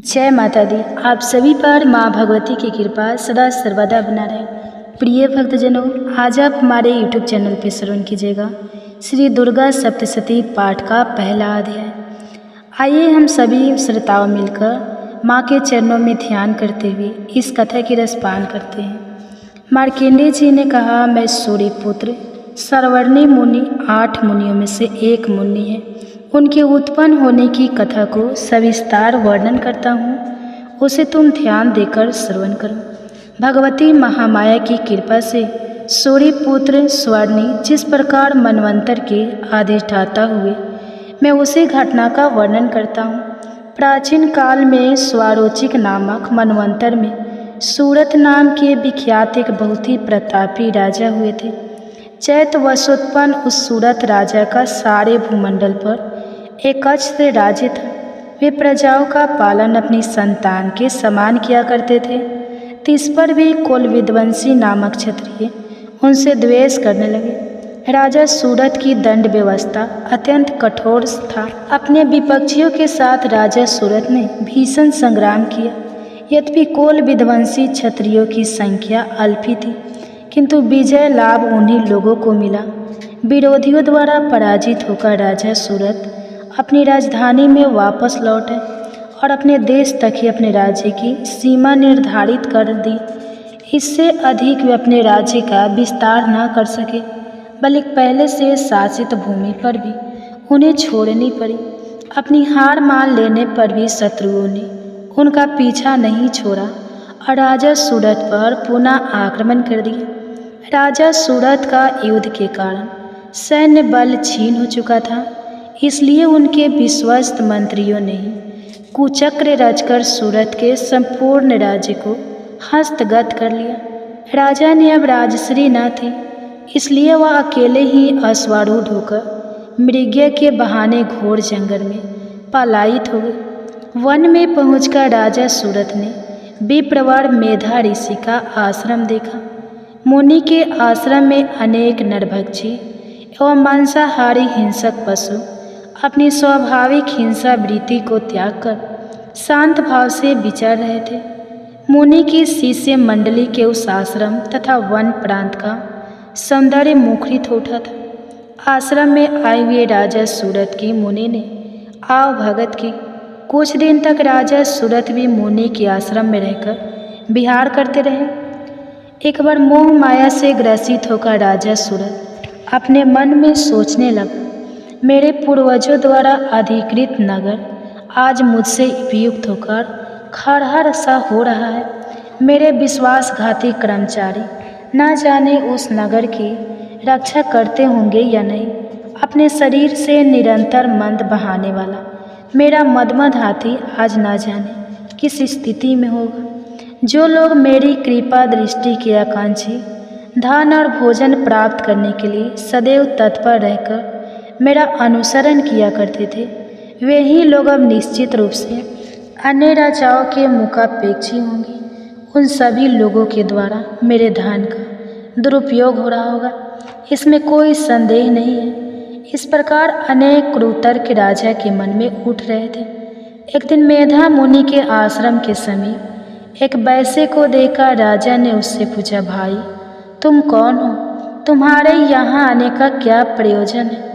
जय माता दी। आप सभी पर माँ भगवती की कृपा सदा सर्वदा बना रहे। प्रिय भक्तजनों, आज आप हमारे YouTube चैनल पर श्रवण कीजिएगा श्री दुर्गा सप्तशती पाठ का पहला अध्याय। आइए हम सभी श्रोताओं मिलकर माँ के चरणों में ध्यान करते हुए इस कथा की रसपान करते हैं। मार्कंडेय जी ने कहा, मैं सूर्य पुत्र सरवर्णी मुनि 8 मुनियों में से एक मुनि है। उनके उत्पन्न होने की कथा को सविस्तार वर्णन करता हूँ, उसे तुम ध्यान देकर श्रवण करो। भगवती महामाया की कृपा से सूर्य पुत्र स्वर्णी जिस प्रकार मनवंतर के अधिष्ठाता हुए, मैं उसी घटना का वर्णन करता हूँ। प्राचीन काल में स्वारोचिक नामक मनवंतर में सूरत नाम के विख्यात एक बहुत ही प्रतापी राजा हुए थे। चैत वर्षोत्पन्न उस सूरत राजा का सारे भूमंडल पर एक से राज्य था। वे प्रजाओं का पालन अपनी संतान के समान किया करते थे। तिस पर भी कुल विध्वंसी नामक क्षत्रिय उनसे द्वेष करने लगे। राजा सूरत की दंड व्यवस्था अत्यंत कठोर था। अपने विपक्षियों के साथ राजा सूरत ने भीषण संग्राम किया। यद्यपि कुल विध्वंसी क्षत्रियों की संख्या अल्प ही थी, किंतु विजय लाभ उन्हीं लोगों को मिला। विरोधियों द्वारा पराजित होकर राजा सूरत अपनी राजधानी में वापस लौटे और अपने देश तक ही अपने राज्य की सीमा निर्धारित कर दी। इससे अधिक वे अपने राज्य का विस्तार न कर सके, बल्कि पहले से शासित भूमि पर भी उन्हें छोड़नी पड़ी। अपनी हार मान लेने पर भी शत्रुओं ने उनका पीछा नहीं छोड़ा और राजा सूरत पर पुनः आक्रमण कर दिया। राजा सूरत का युद्ध के कारण सैन्य बल छीन हो चुका था, इसलिए उनके विश्वस्त मंत्रियों ने ही कुचक्र रचकर सूरत के संपूर्ण राज्य को हस्तगत कर लिया। राजा ने अब राजश्री न थी, इसलिए वह अकेले ही अश्वारूढ़ होकर मृग्या के बहाने घोर जंगल में पलायित हो गए। वन में पहुंचकर राजा सूरत ने विप्रवर मेधा ऋषि का आश्रम देखा। मुनि के आश्रम में अनेक नरभक्षी एवं मांसाहारी हिंसक पशु अपनी स्वाभाविक हिंसा वृत्ति को त्याग कर शांत भाव से विचर रहे थे। मुनि की शिष्य मंडली के उस आश्रम तथा वन प्रांत का सौंदर्य मुखरित हो उठा था। आश्रम में आए हुए राजा सूरत की मुनि ने आव भगत की। कुछ दिन तक राजा सूरत भी मुनि के आश्रम में रहकर विहार करते रहे। एक बार मोह माया से ग्रसित होकर राजा सूरत अपने मन में सोचने लगा, मेरे पूर्वजों द्वारा अधिकृत नगर आज मुझसे वियुक्त होकर खरहर सा हो रहा है। मेरे विश्वासघाती कर्मचारी न जाने उस नगर की रक्षा करते होंगे या नहीं। अपने शरीर से निरंतर मंद बहाने वाला मेरा मदमद हाथी आज न जाने किस स्थिति में होगा। जो लोग मेरी कृपा दृष्टि के आकांक्षी धन और भोजन प्राप्त करने के लिए सदैव तत्पर रहकर मेरा अनुसरण किया करते थे, वे ही लोग अब निश्चित रूप से अन्य राजाओं के मुखापेक्षी होंगे। उन सभी लोगों के द्वारा मेरे धन का दुरुपयोग हो रहा होगा, इसमें कोई संदेह नहीं है। इस प्रकार अनेक क्रूतर्क राजा के मन में उठ रहे थे। एक दिन मेधा मुनि के आश्रम के समीप एक वैश्य को देखकर राजा ने उससे पूछा, भाई तुम कौन हो? तुम्हारे यहाँ आने का क्या प्रयोजन है?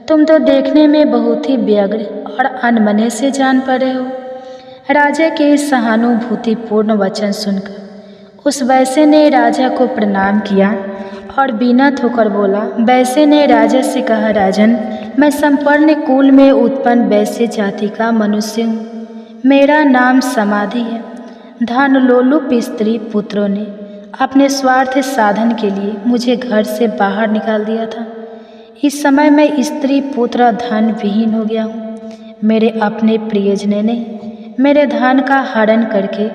तुम तो देखने में बहुत ही व्यग्र और अनमने से जान पड़े हो। राजा के इस सहानुभूतिपूर्ण वचन सुनकर उस वैश्य ने राजा को प्रणाम किया और विनत होकर बोला। वैश्य ने राजा से कहा, राजन, मैं संपन्न कुल में उत्पन्न वैश्य जाति का मनुष्य हूँ। मेरा नाम समाधि है। धन लोलुप स्त्री पुत्रों ने अपने स्वार्थ साधन के लिए मुझे घर से बाहर निकाल दिया था। इस समय मैं स्त्री पुत्र धन विहीन हो गया हूँ। मेरे अपने प्रियजनों ने मेरे धन का हरण करके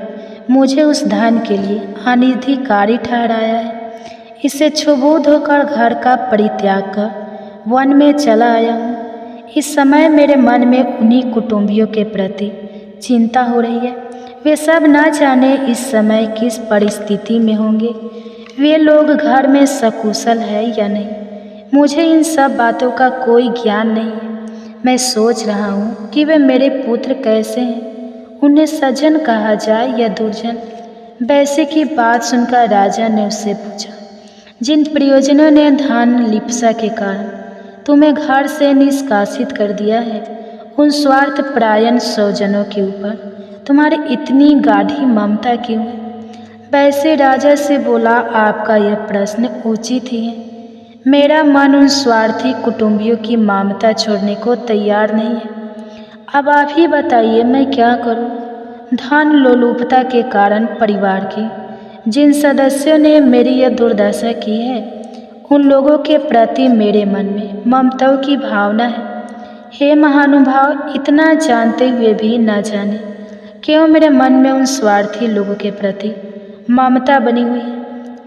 मुझे उस धन के लिए अनधिकारी ठहराया है। इससे क्षुब्ध होकर घर का परित्याग कर वन में चला आया हूँ। इस समय मेरे मन में उन्हीं कुटुंबियों के प्रति चिंता हो रही है। वे सब न जाने इस समय किस परिस्थिति में होंगे। वे लोग घर में सकुशल है या नहीं, मुझे इन सब बातों का कोई ज्ञान नहीं है। मैं सोच रहा हूँ कि वे मेरे पुत्र कैसे हैं, उन्हें सज्जन कहा जाए या दुर्जन। वैसे की बात सुनकर राजा ने उससे पूछा, जिन प्रयोजनों ने धन लिप्सा के कारण तुम्हें घर से निष्कासित कर दिया है, उन स्वार्थ परायण स्वजनों के ऊपर तुम्हारी इतनी गाढ़ी ममता क्यों है? वैसे राजा से बोला, आपका यह प्रश्न उचित ही है। मेरा मन उन स्वार्थी कुटुंबियों की ममता छोड़ने को तैयार नहीं है। अब आप ही बताइए मैं क्या करूं? धन लोलुपता के कारण परिवार के जिन सदस्यों ने मेरी यह दुर्दशा की है, उन लोगों के प्रति मेरे मन में ममता की भावना है। हे महानुभाव, इतना जानते हुए भी न जाने क्यों मेरे मन में उन स्वार्थी लोगों के प्रति ममता बनी हुई है।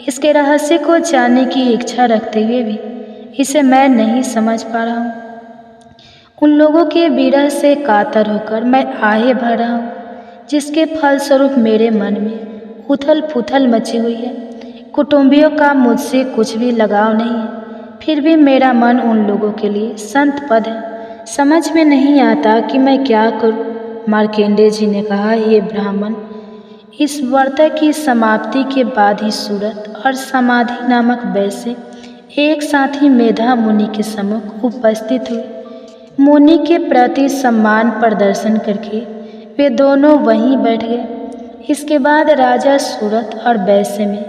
इसके रहस्य को जानने की इच्छा रखते हुए भी इसे मैं नहीं समझ पा रहा हूँ। उन लोगों के विरह से कातर होकर मैं आहे भर रहा हूँ, जिसके फलस्वरूप मेरे मन में उथल पुथल मची हुई है। कुटुंबियों का मुझसे कुछ भी लगाव नहीं है, फिर भी मेरा मन उन लोगों के लिए संत पद है। समझ में नहीं आता कि मैं क्या करूं। मार्कंडेय जी ने कहा, हे ब्राह्मण, इस व्रत की समाप्ति के बाद ही सूरत और समाधि नामक वैसे एक साथ ही मेधा मुनि के सम्मुख उपस्थित हुए। मुनि के प्रति सम्मान प्रदर्शन करके वे दोनों वहीं बैठ गए। इसके बाद राजा सूरत और वैश्य में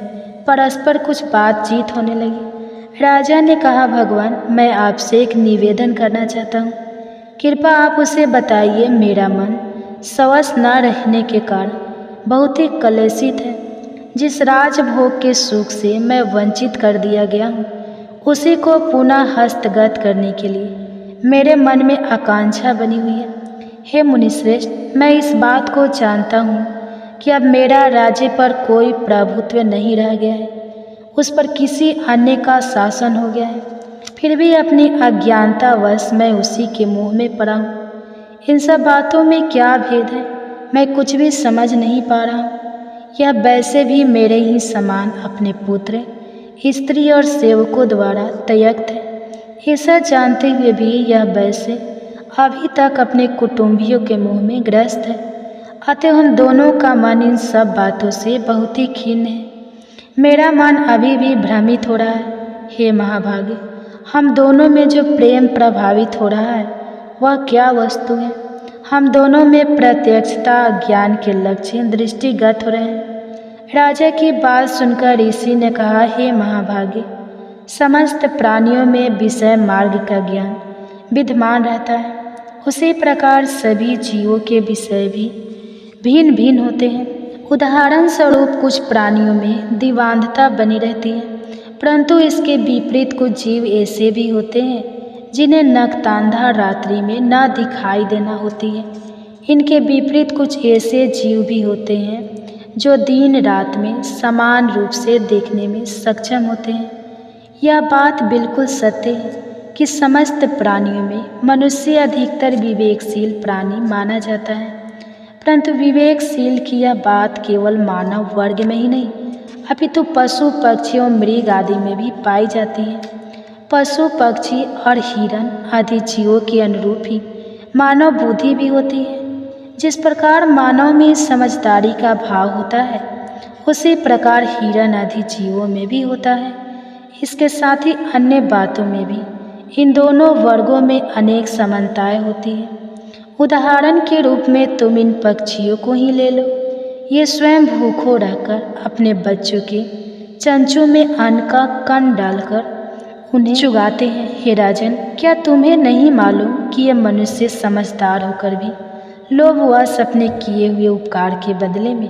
परस्पर कुछ बातचीत होने लगी। राजा ने कहा, भगवान, मैं आपसे एक निवेदन करना चाहता हूँ, कृपा आप उसे बताइए। मेरा मन स्वस्थ न रहने के कारण बहुत ही कलेशित है। जिस राजभोग के सुख से मैं वंचित कर दिया गया हूँ, उसी को पुनः हस्तगत करने के लिए मेरे मन में आकांक्षा बनी हुई है। हे मुनिश्रेष्ठ, मैं इस बात को जानता हूँ कि अब मेरा राज्य पर कोई प्रभुत्व नहीं रह गया है, उस पर किसी अन्य का शासन हो गया है। फिर भी अपनी अज्ञानतावश मैं उसी के मुँह में पड़ा हूँ। इन सब बातों में क्या भेद है, मैं कुछ भी समझ नहीं पा रहा हूँ। यह वैसे भी मेरे ही समान अपने पुत्र, स्त्री और सेवकों द्वारा त्यक्त है। ऐसा जानते हुए भी यह वैसे अभी तक अपने कुटुंबियों के मुँह में ग्रस्त है। अतः हम दोनों का मन इन सब बातों से बहुत ही खिन्न है। मेरा मन अभी भी भ्रमित हो रहा है। हे महाभागे, हम दोनों में जो प्रेम प्रभावित हो रहा है वह क्या वस्तु है? हम दोनों में प्रत्यक्षता ज्ञान के लक्ष्य दृष्टिगत हो रहे हैं। राजा की बात सुनकर ऋषि ने कहा, हे महाभागे, समस्त प्राणियों में विषय मार्ग का ज्ञान विद्यमान रहता है, उसी प्रकार सभी जीवों के विषय भी भिन्न भिन्न होते हैं। उदाहरण स्वरूप कुछ प्राणियों में दिवांधता बनी रहती है, परंतु इसके विपरीत कुछ जीव ऐसे भी होते हैं जिन्हें नक्तांधा रात्रि में न दिखाई देना होती है। इनके विपरीत कुछ ऐसे जीव भी होते हैं जो दिन रात में समान रूप से देखने में सक्षम होते हैं। यह बात बिल्कुल सत्य है कि समस्त प्राणियों में मनुष्य अधिकतर विवेकशील प्राणी माना जाता है, परंतु विवेकशील की यह बात केवल मानव वर्ग में ही नहीं, अपितु पशु पक्षियों मृग आदि में भी पाई जाती है। पशु पक्षी और हिरण आदि जीवों के अनुरूप ही मानव बुद्धि भी होती है। जिस प्रकार मानव में समझदारी का भाव होता है, उसी प्रकार हिरण आदि जीवों में भी होता है। इसके साथ ही अन्य बातों में भी इन दोनों वर्गों में अनेक समानताएं होती हैं। उदाहरण के रूप में तुम इन पक्षियों को ही ले लो। ये स्वयं भूखों रहकर अपने बच्चों के चंचू में अन्न का कण डालकर उन्हें चुगाते हैं। हे राजन, क्या तुम्हें नहीं मालूम कि ये मनुष्य समझदार होकर भी लोभवश अपने किए हुए उपकार के बदले में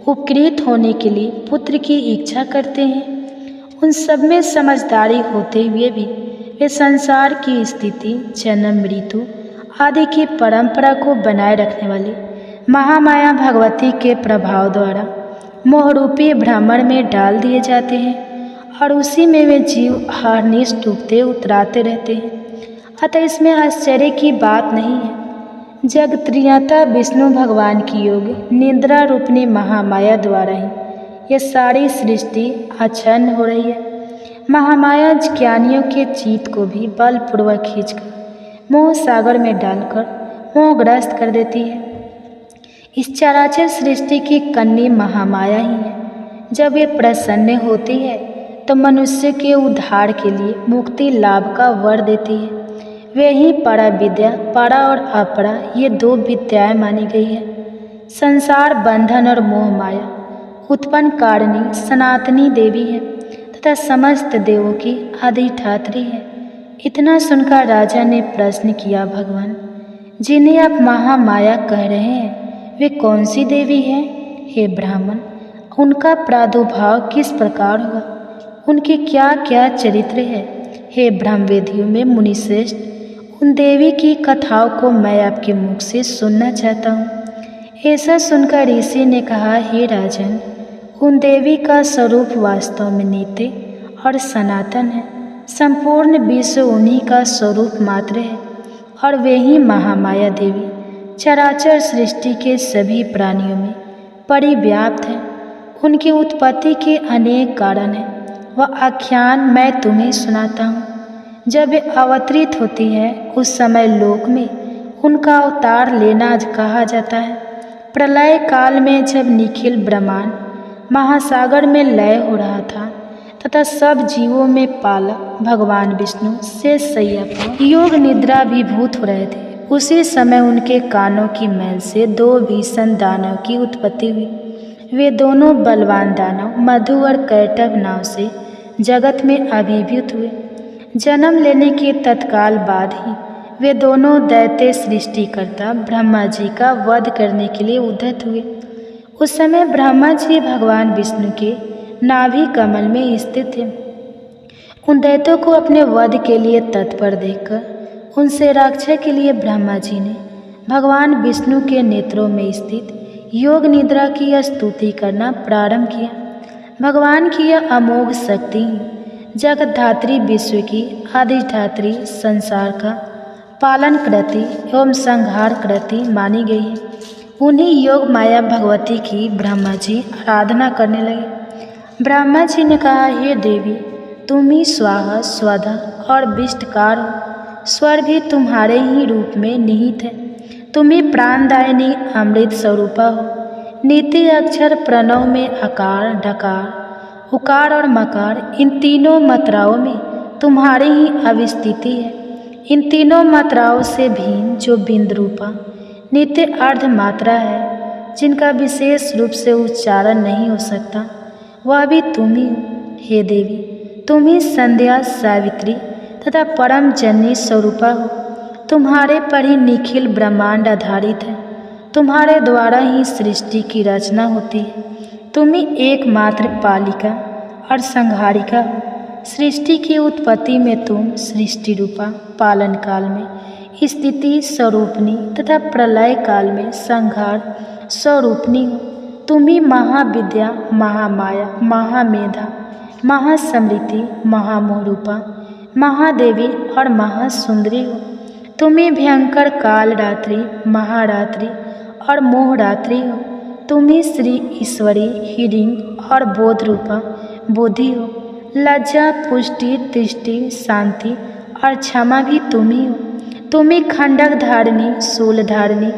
उपकृत होने के लिए पुत्र की इच्छा करते हैं? उन सब में समझदारी होते हुए भी वे संसार की स्थिति, जन्म, मृत्यु आदि की परंपरा को बनाए रखने वाली महामाया भगवती के प्रभाव द्वारा मोहरूपी भ्रमण में डाल दिए जाते हैं और उसी में वे जीव हरनिश डूबते उतराते रहते हैं। अतः इसमें आश्चर्य की बात नहीं है। जगत्रियता विष्णु भगवान की योग निद्रा रूपनी महामाया द्वारा ही यह सारी सृष्टि आच्छन्न हो रही है। महामाया ज्ञानियों के चित्त को भी बलपूर्वक खींचकर मोह सागर में डालकर मोहग्रस्त कर देती है। इस चराचर सृष्टि की कन्या महामाया ही है। जब ये प्रसन्न होती है तो मनुष्य के उद्धार के लिए मुक्ति लाभ का वर देती है। वे ही परा विद्या, परा और अपरा, ये दो विद्याएं मानी गई है। संसार बंधन और मोह माया उत्पन्न कारिणी सनातनी देवी है तथा समस्त देवों की अधिष्ठात्री है। इतना सुनकर राजा ने प्रश्न किया, भगवान जिन्हें आप महामाया कह रहे हैं वे कौन सी देवी है? हे ब्राह्मण, उनका प्रादुर्भाव किस प्रकार हुआ? उनके क्या क्या चरित्र है? हे ब्रह्मवेदियों में मुनिश्रेष्ठ, उन देवी की कथाओं को मैं आपके मुख से सुनना चाहता हूँ। ऐसा सुनकर ऋषि ने कहा, हे राजन, उन देवी का स्वरूप वास्तव में नित्य और सनातन है। संपूर्ण विश्व उन्हीं का स्वरूप मात्र है और वे ही महामाया देवी चराचर सृष्टि के सभी प्राणियों में परिव्याप्त है। उनकी उत्पत्ति के अनेक कारण हैं। वह आख्यान मैं तुम्हें सुनाता हूँ। जब वे अवतरित होती है उस समय लोक में उनका अवतार लेना कहा जाता है। प्रलय काल में जब निखिल ब्रह्मांड महासागर में लय हो रहा था तथा सब जीवों में पालक भगवान विष्णु से सैया पर योग निद्रा विभूत हो रहे थे, उसी समय उनके कानों की मैल से दो भीषण दानव की उत्पत्ति हुई। वे दोनों बलवान दानव मधु और कैटभ नाव से जगत में अभिभूत हुए। जन्म लेने के तत्काल बाद ही वे दोनों दैत्य सृष्टिकर्ता ब्रह्मा जी का वध करने के लिए उद्यत हुए। उस समय ब्रह्मा जी भगवान विष्णु के नाभि कमल में स्थित थे। उन दैत्यों को अपने वध के लिए तत्पर देखकर उनसे रक्षा के लिए ब्रह्मा जी ने भगवान विष्णु के नेत्रों में स्थित योग निद्रा की स्तुति करना प्रारंभ किया। भगवान की यह अमोघ शक्ति जगतधात्री विश्व की अधिष्ठात्री संसार का पालन करती एवं संहार करती मानी गई है। उन्हीं योग माया भगवती की ब्रह्मा जी आराधना करने लगे। ब्रह्मा जी ने कहा, हे देवी, तुम ही स्वाहा स्वधा और विष्टकार हो। स्वर भी तुम्हारे ही रूप में निहित है। तुम ही प्राणदायिनी अमृत स्वरूपा हो। नीति अक्षर प्रणव में अकार ढकार उकार और मकार, इन तीनों मात्राओं में तुम्हारी ही अवस्थिति है। इन तीनों मात्राओं से भिन्न जो बिंदु रूपा नित्य अर्ध मात्रा है, जिनका विशेष रूप से उच्चारण नहीं हो सकता, वह भी तुम ही हो। हे देवी, तुम ही संध्या सावित्री तथा परम जननी स्वरूपा हो। तुम्हारे पर ही निखिल ब्रह्मांड आधारित है। तुम्हारे द्वारा ही सृष्टि की रचना होती है। तुम ही एकमात्र पालिका और संहारिका हो। सृष्टि की उत्पत्ति में तुम सृष्टि रूपा, पालन काल में स्थिति स्वरूपनी तथा प्रलय काल में संहार स्वरूपनी हो। तुम ही महाविद्या, महामाया, महामेधा, महासमृति, महामोहरूपा, महादेवी और महासुंदरी हो। तुम ही भयंकर काल रात्रि, महारात्रि और मोहरात्रि हो। तुम ही श्री ईश्वरी, हिडिंग और बोध रूपा बोधि हो। लज्जा, पुष्टि, दृष्टि, शांति और क्षमा भी तुम ही हो। तुम ही खंडक धारिणी, शूल धारिणी,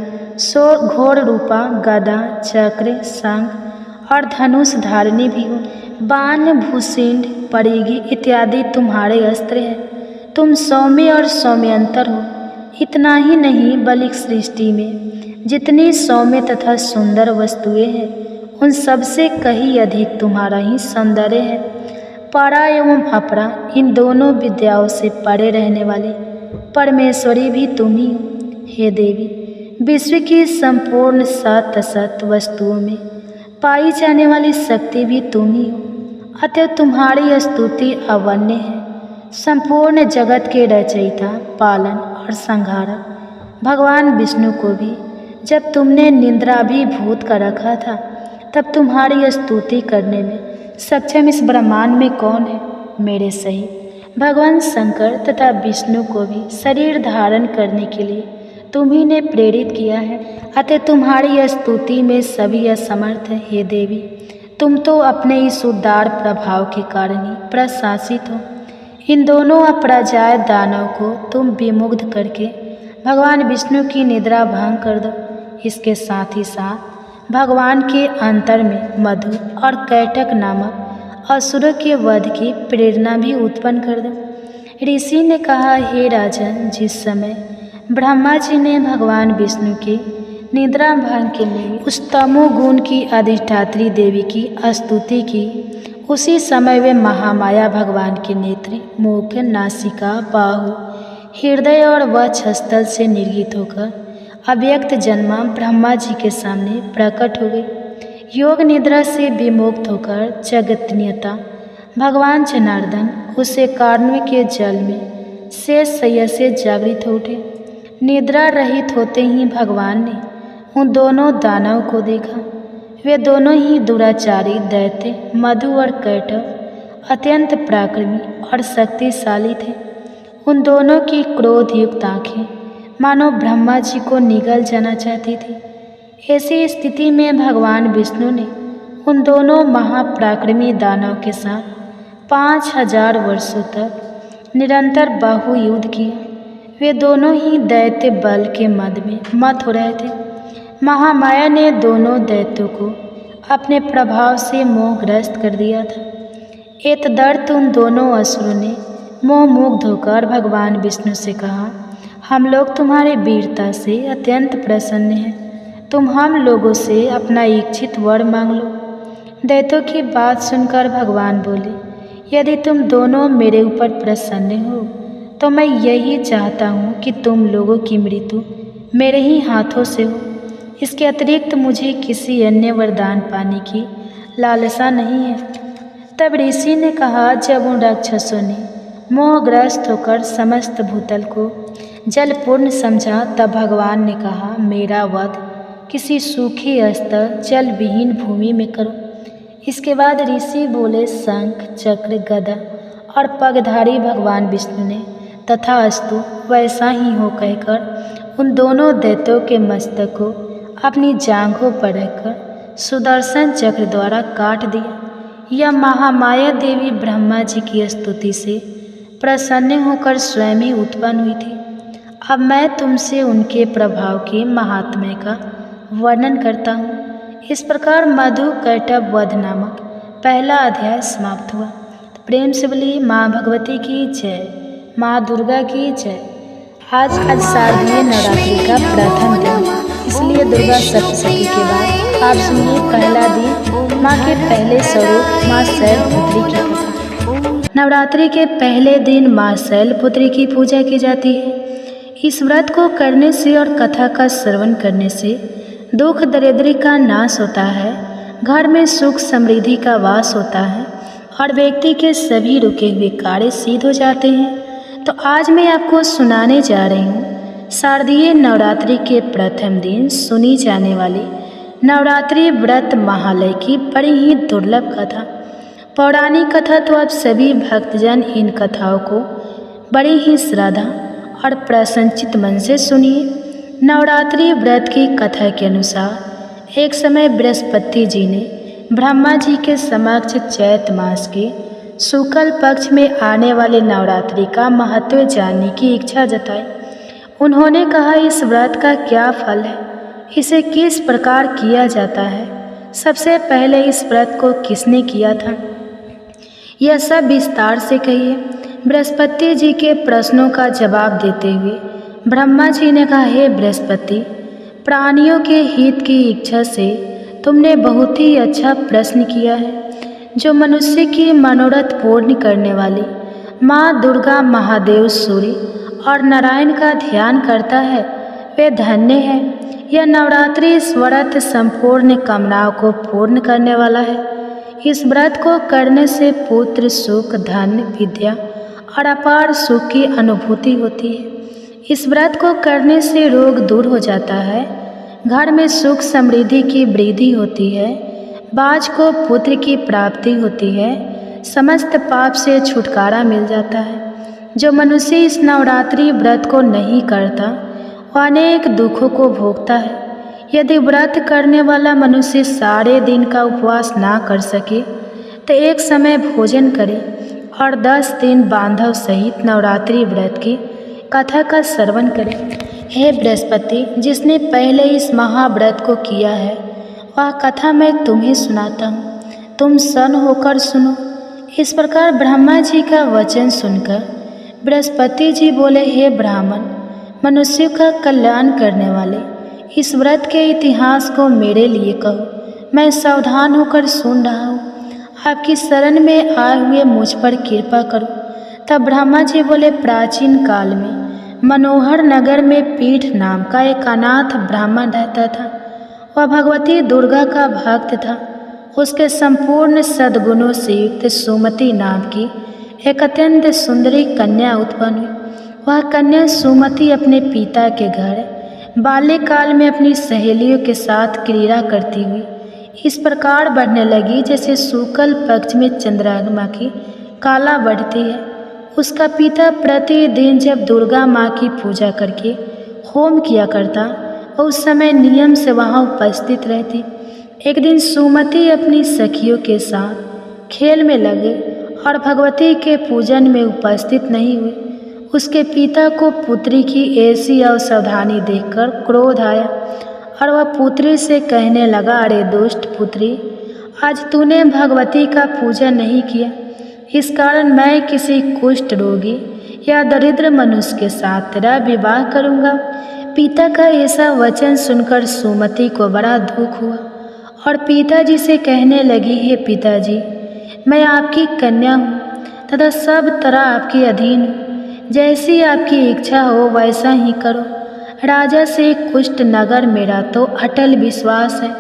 घोर रूपा, गदा, चक्र, शंख और धनुष धारिणी भी हो। बाण, भूषिंड, परिघी इत्यादि तुम्हारे अस्त्र हैं। तुम सौम्य और सौम्यंतर हो। इतना ही नहीं, बल्कि सृष्टि में जितनी सौम्य तथा सुंदर वस्तुएं हैं, उन सबसे कहीं अधिक तुम्हारा ही सौंदर्य है। परा एवं अपरा, इन दोनों विद्याओं से परे रहने वाले परमेश्वरी भी तुम ही हो। हे देवी, विश्व की संपूर्ण सत असत वस्तुओं में पाई जाने वाली शक्ति भी तुम ही हो। अतः तुम्हारी स्तुति अवन्य है। संपूर्ण जगत के रचयिता, पालन और संहारक भगवान विष्णु को भी जब तुमने निद्राभिभूत कर रखा था, तब तुम्हारी स्तुति करने में सक्षम इस ब्रह्मांड में कौन है? मेरे सहित भगवान शंकर तथा विष्णु को भी शरीर धारण करने के लिए तुम्ही ने प्रेरित किया है। अतः तुम्हारी स्तुति में सभी असमर्थ है। हे देवी, तुम तो अपने इस उदार प्रभाव के कारण ही प्रशासित हो। इन दोनों अपराजाय दानव को तुम विमुग्ध करके भगवान विष्णु की निद्रा भंग कर दो। इसके साथ ही साथ भगवान के अंतर में मधु और कैटक नामक असुरों के वध की प्रेरणा भी उत्पन्न कर दो। ऋषि ने कहा, हे राजन, जिस समय ब्रह्मा जी ने भगवान विष्णु के निद्रा भंग के लिए उस तमोगुण की अधिष्ठात्री देवी की स्तुति की, उसी समय वे महामाया भगवान के नेत्र, मुख, नासिका, बाहु, हृदय और वक्षस्थल से निर्गत होकर अव्यक्त जन्मा ब्रह्मा जी के सामने प्रकट हो गई। योग निद्रा से विमुक्त होकर जगतनियता भगवान जनार्दन उसे कारुण्य के जल में शेष शैया से जागृत हो उठे। निद्रा रहित होते ही भगवान ने उन दोनों दानव को देखा। वे दोनों ही दुराचारी दैत्य मधु और कैटव अत्यंत पराक्रमी और शक्तिशाली थे। उन दोनों की क्रोधयुक्त आंखें मानो ब्रह्मा जी को निगल जाना चाहती थी। ऐसी स्थिति में भगवान विष्णु ने उन दोनों महापराक्रमी दानव के साथ 5000 वर्षों तक निरंतर बाहुयुद्ध किया। वे दोनों ही दैत्य बल के मद में मत हो रहे थे। महामाया ने दोनों दैत्यों को अपने प्रभाव से मोहग्रस्त कर दिया था। एतदर्थ उन दोनों असुरों ने मोहमुग्ध होकर भगवान विष्णु से कहा, हम लोग तुम्हारी वीरता से अत्यंत प्रसन्न हैं। तुम हम लोगों से अपना इच्छित वर मांग लो। दैत्यों की बात सुनकर भगवान बोले, यदि तुम दोनों मेरे ऊपर प्रसन्न हो तो मैं यही चाहता हूँ कि तुम लोगों की मृत्यु मेरे ही हाथों से हो। इसके अतिरिक्त मुझे किसी अन्य वरदान पाने की लालसा नहीं है। तब ऋषि ने कहा, जब उन राक्षसों ने मोहग्रस्त होकर समस्त भूतल को जलपूर्ण समझा, तब भगवान ने कहा, मेरा वध किसी सूखी स्थल जल विहीन भूमि में करो। इसके बाद ऋषि बोले, शंख, चक्र, गदा और पगधारी भगवान विष्णु ने तथास्तु वैसा ही हो कहकर उन दोनों दैत्यों के मस्तक को अपनी जांघों पर रखकर सुदर्शन चक्र द्वारा काट दिया। यह महामाया देवी ब्रह्मा जी की स्तुति से प्रसन्न होकर स्वयं ही उत्पन्न हुई थी। अब मैं तुमसे उनके प्रभाव के महात्म्य का वर्णन करता हूँ। इस प्रकार मधु कैटव वध नामक पहला अध्याय समाप्त हुआ। प्रेम से बोली माँ भगवती की जय, माँ दुर्गा की जय। आज शारदीय नवरात्रि का प्रथम दिन, इसलिए दुर्गा सप्तशती के बाद आप सुनिए पहला दिन माँ के पहले स्वरूप माँ शैलपुत्री की कथा। नवरात्रि के पहले दिन माँ शैलपुत्री की पूजा की जाती है। इस व्रत को करने से और कथा का श्रवण करने से दुख दरिद्री का नाश होता है, घर में सुख समृद्धि का वास होता है और व्यक्ति के सभी रुके हुए कार्य सिद्ध हो जाते हैं। तो आज मैं आपको सुनाने जा रही हूँ शारदीय नवरात्रि के प्रथम दिन सुनी जाने वाली नवरात्रि व्रत महालय की बड़ी ही दुर्लभ कथा। पौराणिक कथा तो आप सभी भक्तजन इन कथाओं को बड़ी ही श्रद्धा और प्रसन्नचित मन से सुनिए। नवरात्रि व्रत की कथा के अनुसार एक समय बृहस्पति जी ने ब्रह्मा जी के समक्ष चैत मास के शुक्ल पक्ष में आने वाले नवरात्रि का महत्व जानने की इच्छा जताई। उन्होंने कहा, इस व्रत का क्या फल है, इसे किस प्रकार किया जाता है, सबसे पहले इस व्रत को किसने किया था, यह सब विस्तार से कहिए। बृहस्पति जी के प्रश्नों का जवाब देते हुए ब्रह्मा जी ने कहा, हे बृहस्पति, प्राणियों के हित की इच्छा से तुमने बहुत ही अच्छा प्रश्न किया है। जो मनुष्य की मनोरथ पूर्ण करने वाली माँ दुर्गा, महादेव, सूर्य और नारायण का ध्यान करता है, वे धन्य है। यह नवरात्रि इस व्रत संपूर्ण कामनाओं को पूर्ण करने वाला है। इस व्रत को करने से पुत्र, सुख, धन, विद्या और अपार सुख की अनुभूति होती है। इस व्रत को करने से रोग दूर हो जाता है, घर में सुख समृद्धि की वृद्धि होती है, बाज को पुत्र की प्राप्ति होती है, समस्त पाप से छुटकारा मिल जाता है। जो मनुष्य इस नवरात्रि व्रत को नहीं करता वह अनेक दुखों को भोगता है। यदि व्रत करने वाला मनुष्य सारे दिन का उपवास ना कर सके तो एक समय भोजन करे और 10 दिन बांधव सहित नवरात्रि व्रत की कथा का श्रवण करे। हे बृहस्पति, जिसने पहले इस महाव्रत को किया है वह कथा मैं तुम्हें सुनाता हूँ, तुम सन होकर सुनो। इस प्रकार ब्रह्मा जी का वचन सुनकर बृहस्पति जी बोले, हे ब्राह्मण, मनुष्यों का कल्याण करने वाले, इस व्रत के इतिहास को मेरे लिए कहो, मैं सावधान होकर सुन रहा हूँ। आपकी शरण में आए हुए मुझ पर कृपा करो। तब ब्रह्मा जी बोले, प्राचीन काल में मनोहर नगर में पीठ नाम का एक अनाथ ब्राह्मण रहता था। वह भगवती दुर्गा का भक्त था। उसके संपूर्ण सद्गुणों से युक्त सुमति नाम की एक अत्यंत सुंदरी कन्या उत्पन्न हुई। वह कन्या सुमति अपने पिता के घर बाल्यकाल में अपनी सहेलियों के साथ क्रीड़ा करती हुई इस प्रकार बढ़ने लगी जैसे शुक्ल पक्ष में चंद्रमा की काला बढ़ती है। उसका पिता प्रतिदिन जब दुर्गा माँ की पूजा करके होम किया करता और उस समय नियम से वहाँ उपस्थित रहती। एक दिन सुमति अपनी सखियों के साथ खेल में लगे और भगवती के पूजन में उपस्थित नहीं हुई। उसके पिता को पुत्री की ऐसी असावधानी देखकर क्रोध आया और वह पुत्री से कहने लगा, अरे दुष्ट पुत्री, आज तूने भगवती का पूजन नहीं किया, इस कारण मैं किसी कुष्ठ रोगी या दरिद्र मनुष्य के साथ तेरा विवाह करूँगा। पिता का ऐसा वचन सुनकर सुमति को बड़ा दुख हुआ और पिताजी से कहने लगी, हे पिताजी, मैं आपकी कन्या हूँ तथा सब तरह आपके अधीन हूँ, जैसी आपकी इच्छा हो वैसा ही करो। राजा से कुष्ठ नगर मेरा तो अटल विश्वास है,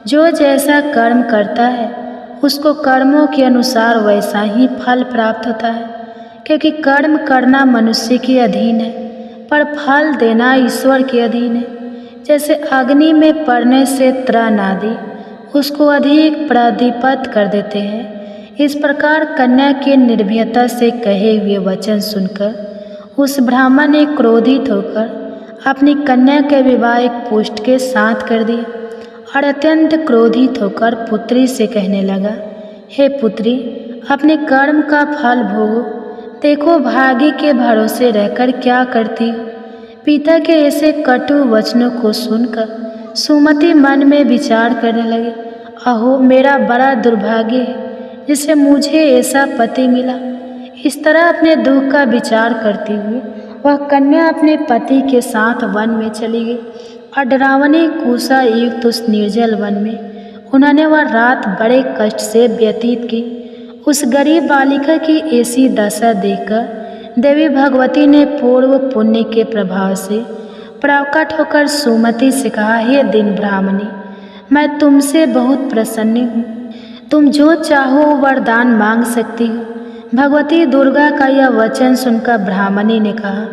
जो जैसा कर्म करता है उसको कर्मों के अनुसार वैसा ही फल प्राप्त होता है, क्योंकि कर्म करना मनुष्य के अधीन है पर फल देना ईश्वर के अधीन है। जैसे अग्नि में पड़ने से तृण आदि उसको अधिक प्रदीप्त कर देते हैं, इस प्रकार कन्या के निर्भयता से कहे हुए वचन सुनकर उस ब्राह्मण ने क्रोधित होकर अपनी कन्या के विवाह एक पुष्ट के साथ कर दिया और अत्यंत क्रोधित होकर पुत्री से कहने लगा, हे पुत्री, अपने कर्म का फल भोगो, देखो भाग्य के भरोसे रहकर क्या करती हो। पिता के ऐसे कटु वचनों को सुनकर सुमति मन में विचार करने लगे, अहो मेरा बड़ा दुर्भाग्य है जिससे मुझे ऐसा पति मिला। इस तरह अपने दुख का विचार करती हुई वह कन्या अपने पति के साथ वन में चली गई और डरावनी कुशा युक्त उस निर्जल वन में उन्होंने वह रात बड़े कष्ट से व्यतीत की। उस गरीब बालिका की ऐसी दशा देखकर देवी भगवती ने पूर्व पुण्य के प्रभाव से प्रकट होकर सुमति से कहा, हे दिन ब्राह्मणी, मैं तुमसे बहुत प्रसन्न हूँ, तुम जो चाहो वरदान मांग सकती हो। भगवती दुर्गा का यह वचन सुनकर ब्राह्मणी ने कहा,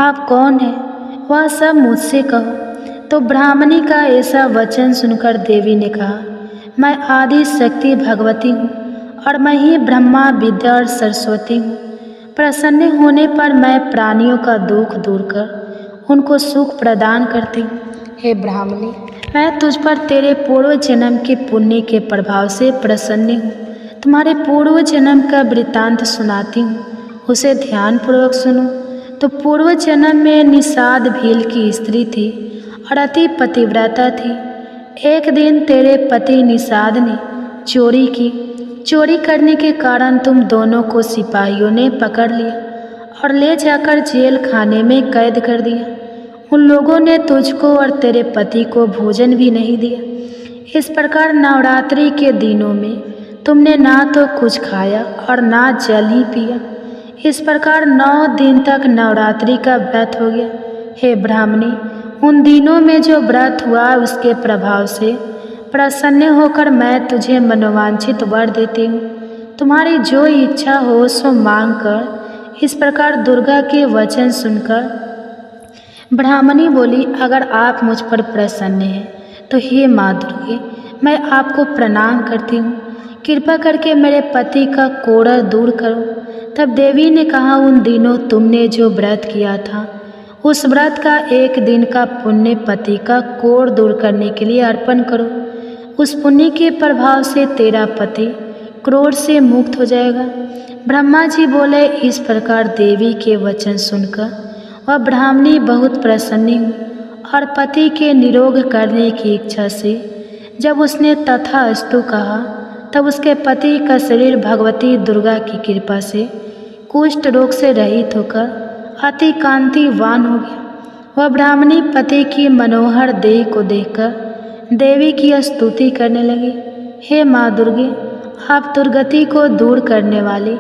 आप कौन हैं, वह सब मुझसे कहो। तो ब्राह्मणी का ऐसा वचन सुनकर देवी ने कहा, मैं आदि शक्ति भगवती हूँ और मैं ही ब्रह्मा विद्या और सरस्वती हूँ। प्रसन्न होने पर मैं प्राणियों का दुख दूर कर उनको सुख प्रदान करती हूँ। हे ब्राह्मणी, मैं तुझ पर तेरे पूर्व जन्म के पुण्य के प्रभाव से प्रसन्न हूँ। तुम्हारे पूर्व जन्म का वृत्तांत सुनाती हूँ, उसे ध्यानपूर्वक सुनो। तो पूर्व जन्म में निषाद भील की स्त्री थी और अति पतिव्रता थी। एक दिन तेरे पति निषाद ने चोरी की। चोरी करने के कारण तुम दोनों को सिपाहियों ने पकड़ लिया और ले जाकर जेल खाने में कैद कर दिया। उन लोगों ने तुझको और तेरे पति को भोजन भी नहीं दिया। इस प्रकार नवरात्रि के दिनों में तुमने ना तो कुछ खाया और ना जल ही पिया। इस प्रकार 9 दिन तक नवरात्रि का व्रत हो गया। हे ब्राह्मणी, उन दिनों में जो व्रत हुआ उसके प्रभाव से प्रसन्न होकर मैं तुझे मनोवांछित वर देती हूँ। तुम्हारी जो इच्छा हो सो मांग कर। इस प्रकार दुर्गा के वचन सुनकर ब्राह्मणी बोली, अगर आप मुझ पर प्रसन्न हैं तो हे माँ दुर्गे, मैं आपको प्रणाम करती हूँ। कृपा करके मेरे पति का कोढ़ दूर करो। तब देवी ने कहा, उन दिनों तुमने जो व्रत किया था उस व्रत का 1 दिन का पुण्य पति का कोढ़ दूर करने के लिए अर्पण करो। उस पुण्य के प्रभाव से तेरा पति क्रोध से मुक्त हो जाएगा। ब्रह्मा जी बोले, इस प्रकार देवी के वचन सुनकर वह ब्राह्मणी बहुत प्रसन्न हुई और पति के निरोग करने की इच्छा से जब उसने तथास्तु कहा तब उसके पति का शरीर भगवती दुर्गा की कृपा से कुष्ठ रोग से रहित होकर अति कांतिवान हो गया। वह ब्राह्मणी पति की मनोहर देह को देखकर देवी की स्तुति करने लगी। हे माँ दुर्गे, आप दुर्गति को दूर करने वाली,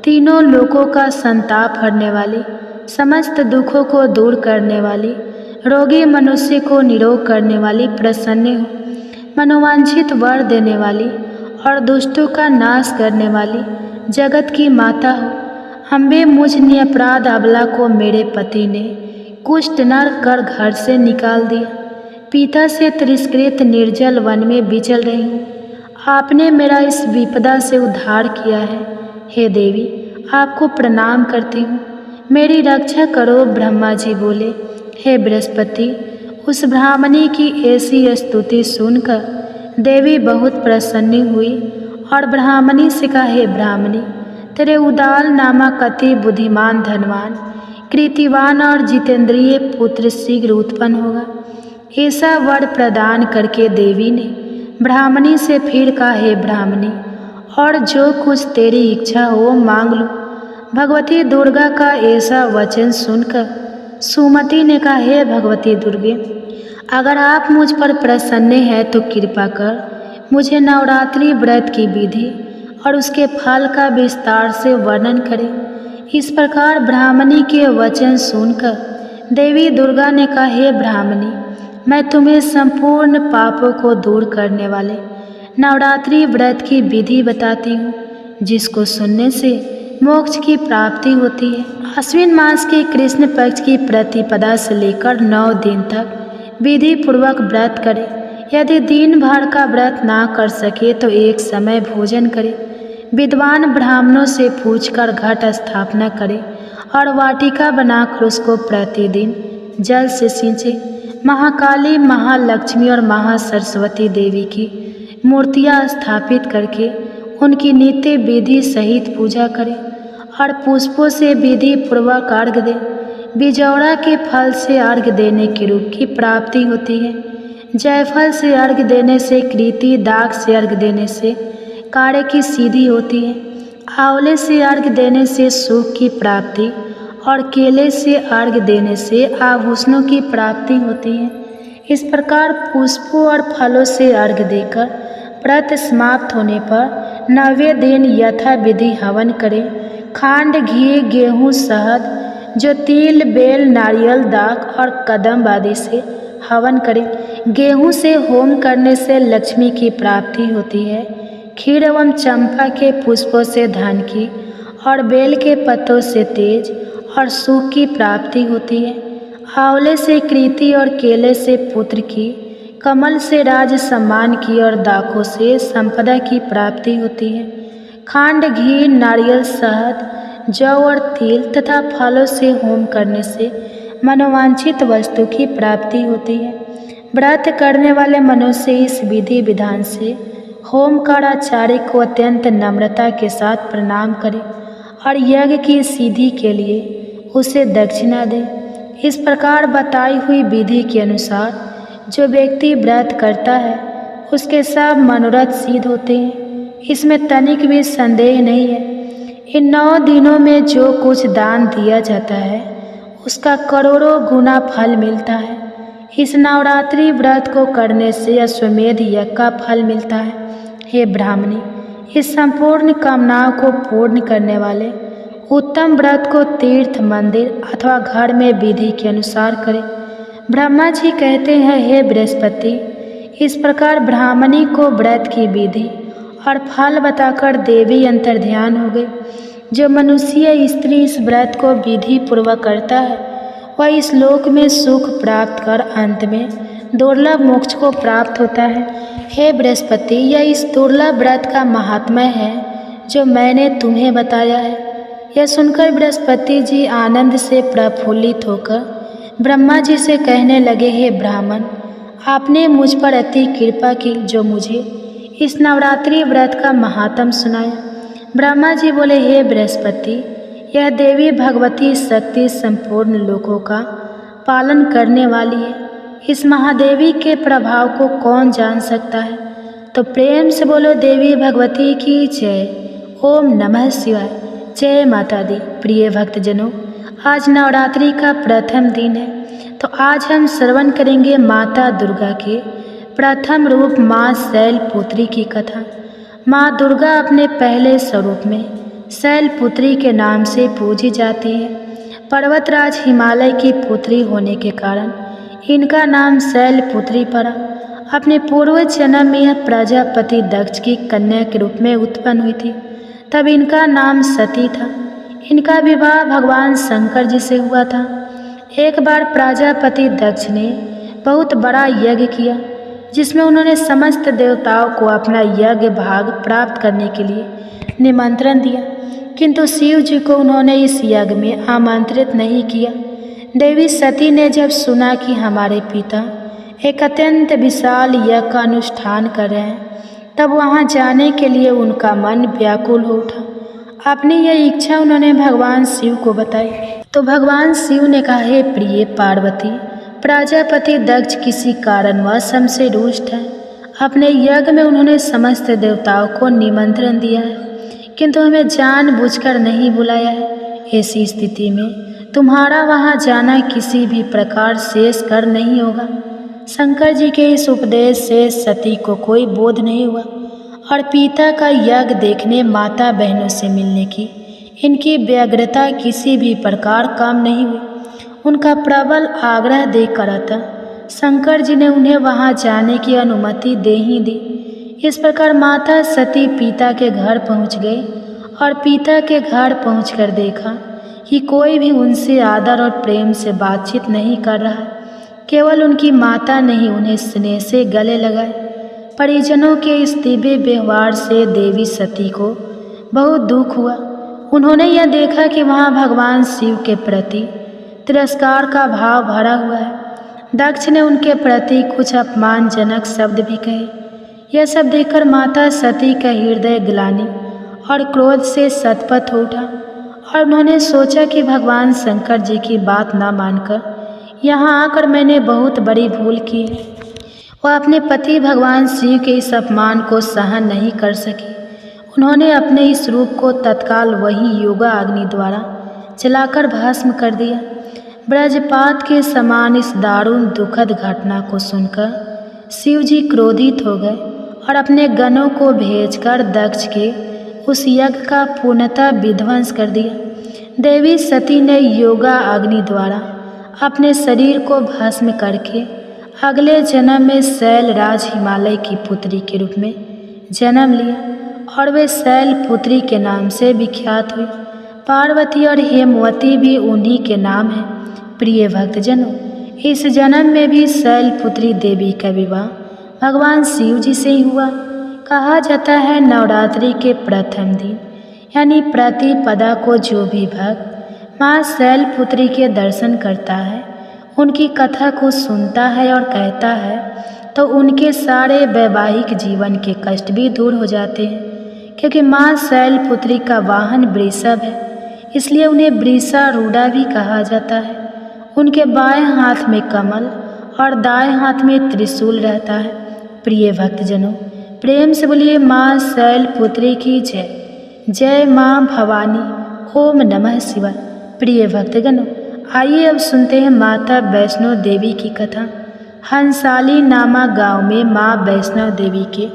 तीनों लोकों का संताप हरने वाली, समस्त दुखों को दूर करने वाली, रोगी मनुष्य को निरोग करने वाली, प्रसन्न हो, मनोवांछित वर देने वाली और दुष्टों का नाश करने वाली, जगत की माता हो। अम्बे, मुझ निरपराध अबला को मेरे पति ने कुष्ठ नर कर घर से निकाल दिया। पिता से तिरस्कृत निर्जल वन में विचल रही हूँ। आपने मेरा इस विपदा से उद्धार किया है। हे देवी, आपको प्रणाम करती हूँ, मेरी रक्षा करो। ब्रह्मा जी बोले, हे बृहस्पति, उस ब्राह्मणी की ऐसी स्तुति सुनकर देवी बहुत प्रसन्न हुई और ब्राह्मणी से कहा, हे ब्राह्मणी, तेरे उदाल नामक अति बुद्धिमान, धनवान, कृतिवान और जितेंद्रिय पुत्र शीघ्र उत्पन्न होगा। ऐसा वर प्रदान करके देवी ने ब्राह्मणी से फिर कहा, हे ब्राह्मणी, और जो कुछ तेरी इच्छा हो मांग लो। भगवती दुर्गा का ऐसा वचन सुनकर सुमति ने कहा, हे भगवती दुर्गे, अगर आप मुझ पर प्रसन्न हैं तो कृपा कर मुझे नवरात्रि व्रत की विधि और उसके फल का विस्तार से वर्णन करें। इस प्रकार ब्राह्मणी के वचन सुनकर देवी दुर्गा ने कहा, हे ब्राह्मणी, मैं तुम्हें संपूर्ण पापों को दूर करने वाले नवरात्रि व्रत की विधि बताती हूँ, जिसको सुनने से मोक्ष की प्राप्ति होती है। आश्विन मास के कृष्ण पक्ष की प्रतिपदा से लेकर 9 दिन तक विधि पूर्वक व्रत करें। यदि दिन भर का व्रत ना कर सके तो एक समय भोजन करें। विद्वान ब्राह्मणों से पूछकर घट स्थापना करें और वाटिका बनाकर उसको प्रतिदिन जल से सींचे। महाकाली, महालक्ष्मी और महासरस्वती देवी की मूर्तियां स्थापित करके उनकी नित्य विधि सहित पूजा करें और पुष्पों से विधि पूर्वक अर्घ दें। बिजौड़ा के फल से अर्घ देने के रूप की प्राप्ति होती है। जायफल से अर्घ देने से कृति, दाग से अर्घ देने से कार्य की सिद्धि होती है। आंवले से अर्घ देने से सुख की प्राप्ति और केले से अर्घ देने से आभूषणों की प्राप्ति होती है। इस प्रकार पुष्पों और फलों से अर्घ देकर व्रत समाप्त होने पर 9वें दिन यथा विधि हवन करें। खांड, घी, गेहूँ, शहद, जो तिल, बेल, नारियल, दाख और कदम्ब आदि से हवन करें। गेहूँ से होम करने से लक्ष्मी की प्राप्ति होती है। खीर एवं चंपा के पुष्पों से धन की और बेल के पत्तों से तेज और सुख की प्राप्ति होती है। आंवले से कृति और केले से पुत्र की, कमल से राज सम्मान की और दाखों से संपदा की प्राप्ति होती है। खांड, घी, नारियल, शहद, जौ और तिल तथा फलों से होम करने से मनोवांछित वस्तु की प्राप्ति होती है। व्रत करने वाले मनुष्य इस विधि विधान से होमकार आचार्य को अत्यंत नम्रता के साथ प्रणाम करें और यज्ञ की सिद्धि के लिए उसे दक्षिणा दें। इस प्रकार बताई हुई विधि के अनुसार जो व्यक्ति व्रत करता है उसके सब मनोरथ सिद्ध होते हैं। इसमें तनिक भी संदेह नहीं है। इन 9 दिनों में जो कुछ दान दिया जाता है उसका करोड़ों गुना फल मिलता है। इस नवरात्रि व्रत को करने से अश्वमेध यज्ञ का फल मिलता है। हे ब्राह्मणी, इस संपूर्ण कामनाओं को पूर्ण करने वाले उत्तम व्रत को तीर्थ, मंदिर अथवा घर में विधि के अनुसार करें। ब्रह्मा जी कहते हैं, हे बृहस्पति, इस प्रकार ब्राह्मणी को व्रत की विधि और फल बताकर देवी अंतर्ध्यान हो गई। जो मनुष्य स्त्री इस व्रत को विधि पूर्वक करता है वह इस लोक में सुख प्राप्त कर अंत में दुर्लभ मोक्ष को प्राप्त होता है। हे बृहस्पति, यह इस दुर्लभ व्रत का महात्म्य है जो मैंने तुम्हें बताया है। यह सुनकर बृहस्पति जी आनंद से प्रफुल्लित होकर ब्रह्मा जी से कहने लगे, हे ब्राह्मण, आपने मुझ पर अति कृपा की जो मुझे इस नवरात्रि व्रत का महात्म सुनाया। ब्रह्मा जी बोले, हे बृहस्पति, यह देवी भगवती शक्ति संपूर्ण लोकों का पालन करने वाली है। इस महादेवी के प्रभाव को कौन जान सकता है? तो प्रेम से बोलो देवी भगवती की जय। ओम नमः शिवाय। जय माता दी। प्रिय भक्तजनों, आज नवरात्रि का प्रथम दिन है, तो आज हम श्रवण करेंगे माता दुर्गा के प्रथम रूप माँ शैलपुत्री की कथा। माँ दुर्गा अपने पहले स्वरूप में शैलपुत्री के नाम से पूजी जाती है। पर्वतराज हिमालय की पुत्री होने के कारण इनका नाम शैलपुत्री पड़ा। अपने पूर्व जन्म में यह प्रजापति दक्ष की कन्या के रूप में उत्पन्न हुई थी, तब इनका नाम सती था। इनका विवाह भगवान शंकर जी से हुआ था। एक बार प्रजापति दक्ष ने बहुत बड़ा यज्ञ किया, जिसमें उन्होंने समस्त देवताओं को अपना यज्ञ भाग प्राप्त करने के लिए निमंत्रण दिया, किंतु शिव जी को उन्होंने इस यज्ञ में आमंत्रित नहीं किया। देवी सती ने जब सुना कि हमारे पिता एक अत्यंत विशाल यज्ञ का अनुष्ठान कर रहे हैं, तब वहां जाने के लिए उनका मन व्याकुल हो उठा। अपनी यह इच्छा उन्होंने भगवान शिव को बताई, तो भगवान शिव ने कहा, हे प्रिय पार्वती, प्रजापति दक्ष किसी कारणवश हमसे रुष्ट है। अपने यज्ञ में उन्होंने समस्त देवताओं को निमंत्रण दिया है, किंतु हमें जानबूझकर नहीं बुलाया है। ऐसी स्थिति में तुम्हारा वहां जाना किसी भी प्रकार शेष कर नहीं होगा। शंकर जी के इस उपदेश से सती को कोई बोध नहीं हुआ और पिता का यज्ञ देखने माता बहनों से मिलने की इनकी व्यग्रता किसी भी प्रकार काम नहीं हुई। उनका प्रबल आग्रह देखकर अतः शंकर जी ने उन्हें वहां जाने की अनुमति दे ही दी। इस प्रकार माता सती पिता के घर पहुंच गई और पिता के घर पहुंचकर देखा कि कोई भी उनसे आदर और प्रेम से बातचीत नहीं कर रहा। केवल उनकी माता ने ही उन्हें स्नेह से गले लगाए। परिजनों के इस दिव्य व्यवहार से देवी सती को बहुत दुख हुआ। उन्होंने यह देखा कि वहाँ भगवान शिव के प्रति तिरस्कार का भाव भरा हुआ है। दक्ष ने उनके प्रति कुछ अपमानजनक शब्द भी कहे। यह सब देखकर माता सती का हृदय ग्लानि और क्रोध से शतपथ हो उठा और उन्होंने सोचा कि भगवान शंकर जी की बात ना मानकर यहाँ आकर मैंने बहुत बड़ी भूल की है। वह अपने पति भगवान शिव के इस अपमान को सहन नहीं कर सकी। उन्होंने अपने इस रूप को तत्काल वही योगा अग्नि द्वारा जलाकर भस्म कर दिया। ब्रजपात के समान इस दारुण दुखद घटना को सुनकर शिव जी क्रोधित हो गए और अपने गणों को भेजकर दक्ष के उस यज्ञ का पूर्णतः विध्वंस कर दिया। देवी सती ने योगा अग्नि द्वारा अपने शरीर को भस्म करके अगले जन्म में शैलराज हिमालय की पुत्री के रूप में जन्म लिया और वे शैलपुत्री के नाम से विख्यात हुई। पार्वती और हेमवती भी उन्हीं के नाम हैं। प्रिय भक्तजनों, इस जन्म में भी शैलपुत्री देवी का विवाह भगवान शिव जी से ही हुआ। कहा जाता है नवरात्रि के प्रथम दिन यानी प्रतिपदा को जो भी भक्त माँ शैलपुत्री के दर्शन करता है, उनकी कथा को सुनता है और कहता है, तो उनके सारे वैवाहिक जीवन के कष्ट भी दूर हो जाते हैं। क्योंकि माँ शैलपुत्री का वाहन वृषभ है, इसलिए उन्हें वृषारूढ़ा भी कहा जाता है। उनके बाएं हाथ में कमल और दाएं हाथ में त्रिशूल रहता है। प्रिय भक्तजनों, प्रेम से बोलिए माँ शैलपुत्री की जय। जय माँ भवानी। ओम नमः शिवाय। प्रिय भक्तगणों, आइए अब सुनते हैं माता वैष्णो देवी की कथा। हंसाली नामा गांव में माँ वैष्णो देवी के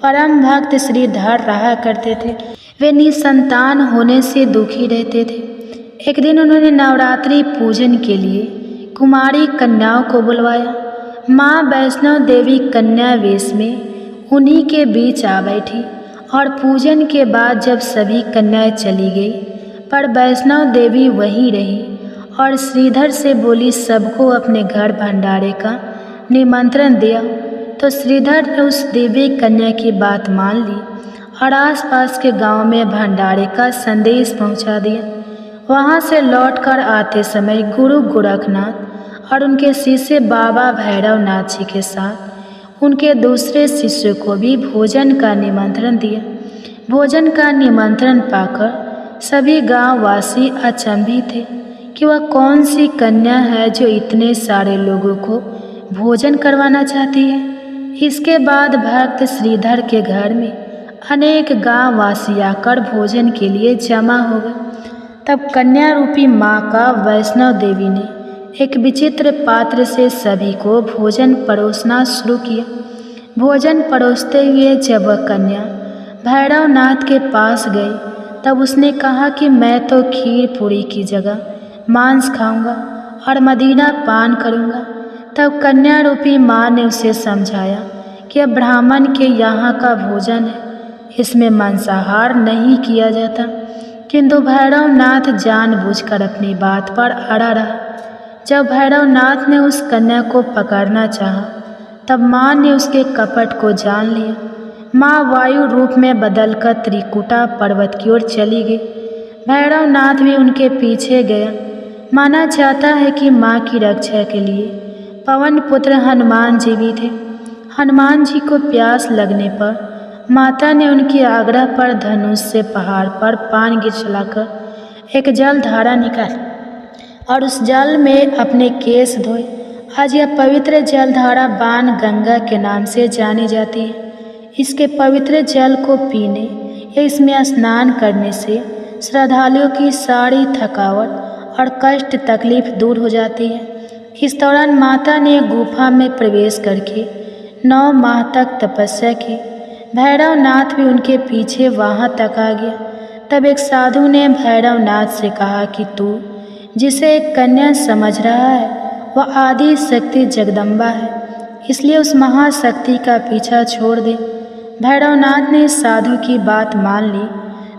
परम भक्त श्रीधर रहा करते थे। वे निसंतान होने से दुखी रहते थे। एक दिन उन्होंने नवरात्रि पूजन के लिए कुमारी कन्याओं को बुलवाया। माँ वैष्णो देवी कन्या वेश में उन्हीं के बीच आ बैठी और पूजन के बाद जब सभी कन्याएं चली गई, पर वैष्णो देवी वहीं रही और श्रीधर से बोली, सबको अपने घर भंडारे का निमंत्रण दिया। तो श्रीधर ने उस दिव्य कन्या की बात मान ली और आसपास के गांव में भंडारे का संदेश पहुंचा दिया। वहां से लौटकर आते समय गुरु गोरखनाथ और उनके शिष्य बाबा भैरवनाथ जी के साथ उनके दूसरे शिष्य को भी भोजन का निमंत्रण दिया। भोजन का निमंत्रण पाकर सभी गांववासी अचंभित थे कि वह कौन सी कन्या है जो इतने सारे लोगों को भोजन करवाना चाहती है। इसके बाद भक्त श्रीधर के घर में अनेक गांववासी आकर भोजन के लिए जमा हो गए। तब कन्या रूपी माँ का वैष्णव देवी ने एक विचित्र पात्र से सभी को भोजन परोसना शुरू किया। भोजन परोसते हुए जब वह कन्या भैरवनाथ के पास गई तब उसने कहा कि मैं तो खीर पूरी की जगह मांस खाऊंगा और मदीना पान करूंगा। तब कन्या रूपी माँ ने उसे समझाया कि अब ब्राह्मण के यहाँ का भोजन है, इसमें मांसाहार नहीं किया जाता। किंतु भैरवनाथ जानबूझकर अपनी बात पर अड़ा रहा। जब भैरवनाथ ने उस कन्या को पकड़ना चाहा तब माँ ने उसके कपट को जान लिया। माँ वायु रूप में बदलकर त्रिकुटा पर्वत की ओर चली गई। भैरवनाथ भी उनके पीछे गया। माना जाता है कि माँ की रक्षा के लिए पवन पुत्र हनुमान जी भी थे। हनुमान जी को प्यास लगने पर माता ने उनके आग्रह पर धनुष से पहाड़ पर पानी चलाकर एक जल धारा निकाली और उस जल में अपने केश धोए। आज यह पवित्र जल धारा बाण गंगा के नाम से जानी जाती है। इसके पवित्र जल को पीने या इसमें स्नान करने से श्रद्धालुओं की सारी थकावट और कष्ट तकलीफ दूर हो जाती है। इस दौरान माता ने गुफा में प्रवेश करके 9 माह तक तपस्या की। भैरवनाथ भी उनके पीछे वहाँ तक आ गया। तब एक साधु ने भैरवनाथ से कहा कि तू जिसे एक कन्या समझ रहा है वह आदि शक्ति जगदम्बा है, इसलिए उस महाशक्ति का पीछा छोड़ दे। भैरवनाथ ने साधु की बात मान ली।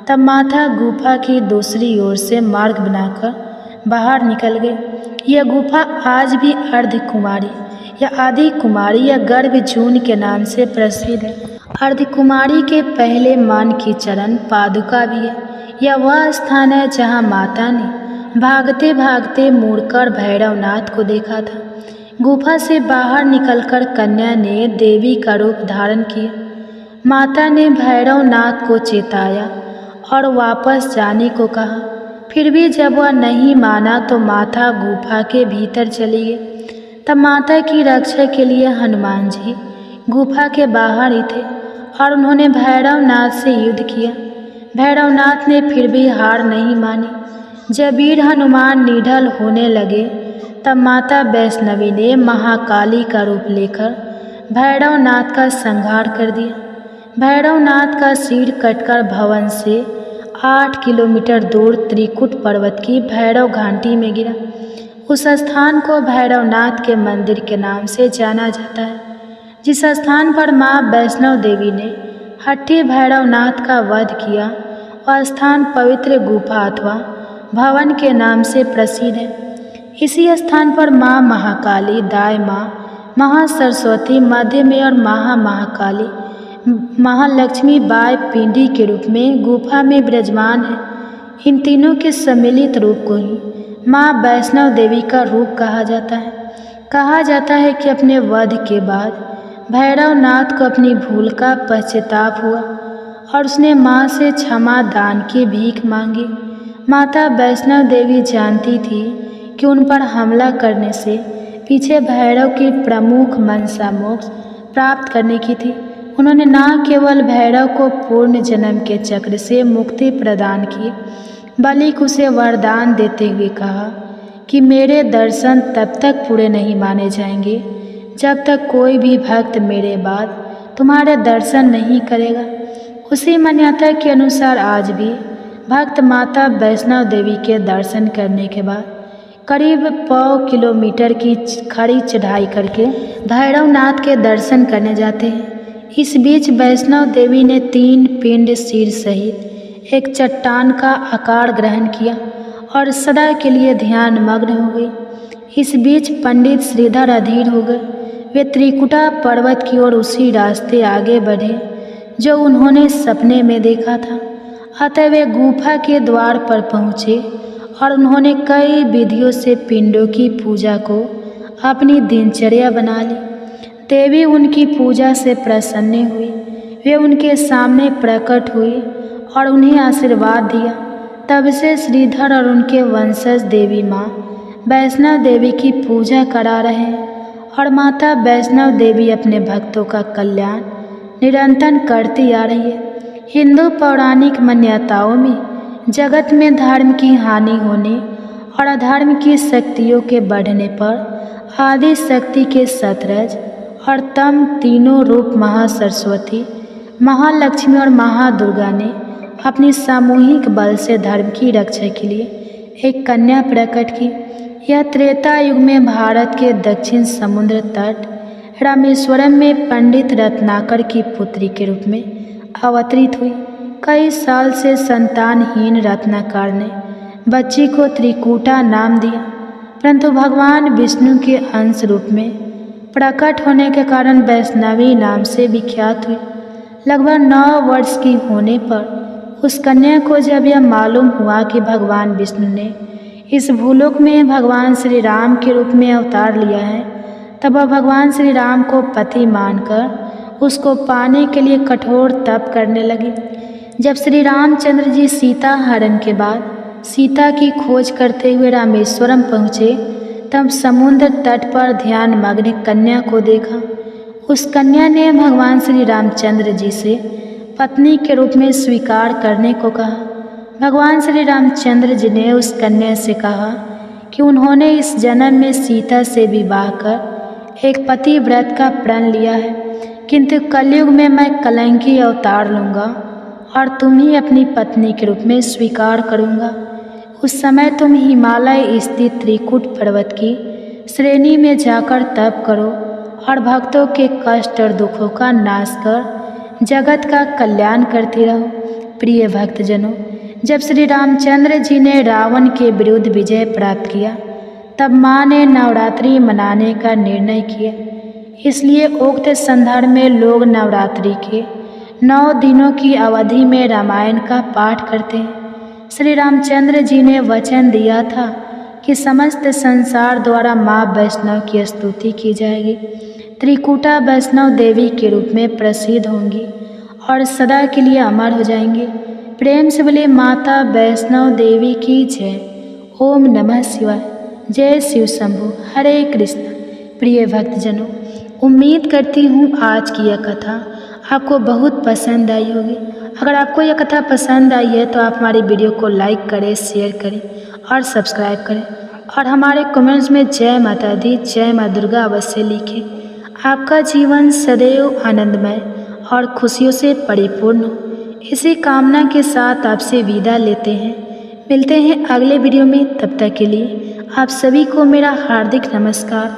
तब माता गुफा की दूसरी ओर से मार्ग बनाकर बाहर निकल गई। यह गुफा आज भी अर्धकुमारी या आदि कुमारी या गर्भजून के नाम से प्रसिद्ध है। अर्धकुमारी के पहले मान की चरण पादुका भी है। यह वह स्थान है जहाँ माता ने भागते भागते मुड़कर भैरवनाथ को देखा था। गुफा से बाहर निकलकर कन्या ने देवी का रूप धारण किया। माता ने भैरवनाथ को चेताया और वापस जाने को कहा। फिर भी जब वह नहीं माना तो माता गुफा के भीतर चली गई। तब माता की रक्षा के लिए हनुमान जी गुफा के बाहर ही थे और उन्होंने भैरवनाथ से युद्ध किया। भैरवनाथ ने फिर भी हार नहीं मानी। जब वीर हनुमान निडर होने लगे तब माता वैष्णवी ने महाकाली का रूप लेकर भैरवनाथ का संहार कर दिया। भैरवनाथ का सिर कटकर भवन से 8 किलोमीटर दूर त्रिकुट पर्वत की भैरव घाटी में गिरा। उस स्थान को भैरवनाथ के मंदिर के नाम से जाना जाता है। जिस स्थान पर माँ वैष्णव देवी ने हट्टी भैरवनाथ का वध किया वह स्थान पवित्र गुफा अथवा भवन के नाम से प्रसिद्ध है। इसी स्थान पर माँ महाकाली, दाई माँ महासरस्वती, मध्य में और महाकाली महालक्ष्मी बाई पिंडी के रूप में गुफा में विराजमान है। इन तीनों के सम्मिलित रूप को ही माँ वैष्णव देवी का रूप कहा जाता है। कहा जाता है कि अपने वध के बाद भैरवनाथ को अपनी भूल का पश्चाताप हुआ और उसने माँ से क्षमा दान की भीख मांगी। माता वैष्णव देवी जानती थी कि उन पर हमला करने से पीछे भैरव की प्रमुख मनसा मोक्ष प्राप्त करने की थी। उन्होंने न केवल भैरव को पूर्ण जन्म के चक्र से मुक्ति प्रदान की बल्कि उसे वरदान देते हुए कहा कि मेरे दर्शन तब तक पूरे नहीं माने जाएंगे जब तक कोई भी भक्त मेरे बाद तुम्हारे दर्शन नहीं करेगा। उसी मान्यता के अनुसार आज भी भक्त माता वैष्णव देवी के दर्शन करने के बाद करीब 1.5 किलोमीटर की खड़ी चढ़ाई करके भैरवनाथ के दर्शन करने जाते हैं। इस बीच वैष्णव देवी ने 3 पिंड सिर सहित एक चट्टान का आकार ग्रहण किया और सदा के लिए ध्यान मग्न हो गई। इस बीच पंडित श्रीधर अधीर हो गए। वे त्रिकुटा पर्वत की ओर उसी रास्ते आगे बढ़े जो उन्होंने सपने में देखा था। अतः वे गुफा के द्वार पर पहुँचे और उन्होंने कई विधियों से पिंडों की पूजा को अपनी दिनचर्या बना ली। देवी उनकी पूजा से प्रसन्न हुई। वे उनके सामने प्रकट हुई और उन्हें आशीर्वाद दिया। तब से श्रीधर और उनके वंशज देवी माँ वैष्णव देवी की पूजा करा रहे हैं और माता वैष्णव देवी अपने भक्तों का कल्याण निरंतर करती आ रही है। हिंदू पौराणिक मान्यताओं में जगत में धर्म की हानि होने और अधर्म की शक्तियों के बढ़ने पर आदि शक्ति के सतरज और तम तीनों रूप महासरस्वती, महालक्ष्मी और महादुर्गा ने अपनी सामूहिक बल से धर्म की रक्षा के लिए एक कन्या प्रकट की। यह त्रेता युग में भारत के दक्षिण समुद्र तट रामेश्वरम में पंडित रत्नाकर की पुत्री के रूप में अवतरित हुई। कई साल से संतानहीन रत्नाकर ने बच्ची को त्रिकूटा नाम दिया, परंतु भगवान विष्णु के अंश रूप में प्रकट होने के कारण वैष्णवी नाम से विख्यात हुई। लगभग 9 वर्ष की होने पर उस कन्या को जब यह मालूम हुआ कि भगवान विष्णु ने इस भूलोक में भगवान श्री राम के रूप में अवतार लिया है, तब वह भगवान श्री राम को पति मानकर उसको पाने के लिए कठोर तप करने लगी। जब श्री रामचंद्र जी सीता हरण के बाद सीता की खोज करते हुए रामेश्वरम पहुँचे, तब समुद्र तट पर ध्यान मग्न कन्या को देखा। उस कन्या ने भगवान श्री रामचंद्र जी से पत्नी के रूप में स्वीकार करने को कहा। भगवान श्री रामचंद्र जी ने उस कन्या से कहा कि उन्होंने इस जन्म में सीता से विवाह कर एक पतिव्रत का प्रण लिया है, किंतु कलयुग में मैं कलंकी अवतार लूँगा और तुम ही अपनी पत्नी के रूप में स्वीकार करूँगा। उस समय तुम हिमालय स्थित त्रिकुट पर्वत की श्रेणी में जाकर तप करो और भक्तों के कष्ट और दुखों का नाश कर जगत का कल्याण करती रहो। प्रिय भक्तजनों, जब श्री रामचंद्र जी ने रावण के विरुद्ध विजय प्राप्त किया, तब माँ ने नवरात्रि मनाने का निर्णय किया। इसलिए उक्त संदर्भ में लोग नवरात्रि के 9 दिनों की अवधि में रामायण का पाठ करते हैं। श्री रामचंद्र जी ने वचन दिया था कि समस्त संसार द्वारा माँ वैष्णव की स्तुति की जाएगी, त्रिकूटा वैष्णव देवी के रूप में प्रसिद्ध होंगी और सदा के लिए अमर हो जाएंगे। प्रेम से बोले माता वैष्णव देवी की जय। ओम नमः शिवाय। जय शिव शंभु। हरे कृष्ण। प्रिय भक्तजनों, उम्मीद करती हूँ आज की यह कथा आपको बहुत पसंद आई होगी। अगर आपको यह कथा पसंद आई है तो आप हमारी वीडियो को लाइक करें, शेयर करें और सब्सक्राइब करें और हमारे कमेंट्स में जय माता दी, जय माँ दुर्गा अवश्य लिखें। आपका जीवन सदैव आनंदमय और खुशियों से परिपूर्ण हो, इसी कामना के साथ आपसे विदा लेते हैं। मिलते हैं अगले वीडियो में। तब तक के लिए आप सभी को मेरा हार्दिक नमस्कार।